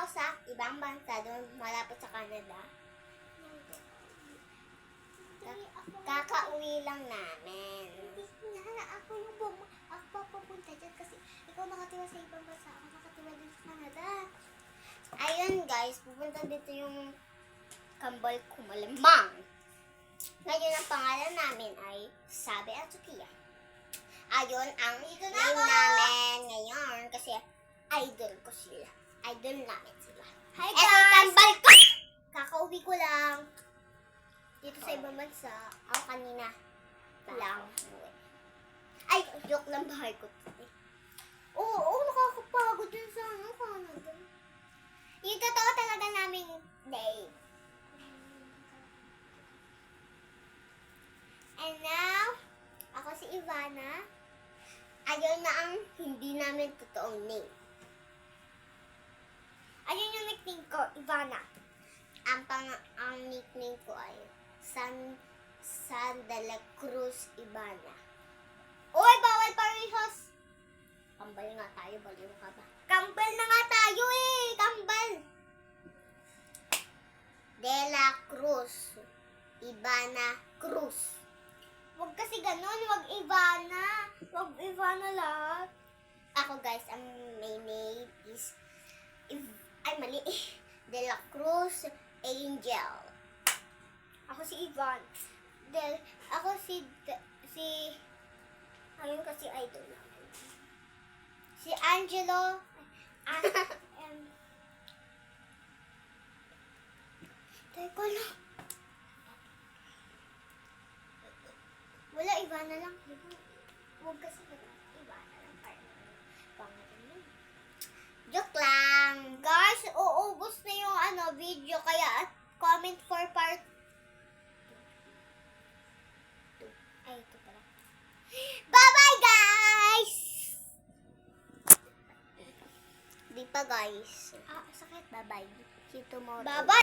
ako sa ibang bansa, doon malapit sa Canada. Kakauwi lang namin. Hindi na, ako yung ako papunta dyan kasi ikaw nakatira sa ibang bansa, ako nakatira din sa Canada. Ayun guys, pupunta dito yung kambal ko malamang. Ngayon ang pangalan namin ay Sabi at Sukiya. Ayun ang Dito na name ako! namin ngayon kasi idol ko sila. Idol namin sila. Hi Eto yung guys! kambal ko! Kakauwi ko lang. Dito sa ibang bansa. Ako kanina lang. Ay, joke lang, bahay ko. Oo, nakakapagod din sa Canada. Yung totoo talaga naming day. And now, ako si Ivana. Ayun na ang hindi namin totoong name. Ayun yung nickname ko, Ivana. Ang nickname ko ay San de la Cruz Ivana. Uy, bawal parehas! Kambal nga tayo, baliw ka ba? Kambal na nga tayo eh! Kambal! De la Cruz. Ivana Cruz. Huwag kasi ganun, huwag Ivana. Huwag Ivana lahat. Ako guys, ang my name is ay mali. De la Cruz Angel. Ako si Ivan. Ako si ayun kasi idol namin. Si Angelo. Teka lang. Wala, Ivana lang. Huwag kasi Ivana lang. Pangalan yun. Joke lang. Guys, uubos na yung video. Kaya comment for part 2. Ay, ito pala. Bye-bye, guys! Di pa, guys. Sakit. Bye-bye. See you tomorrow. Bye-bye!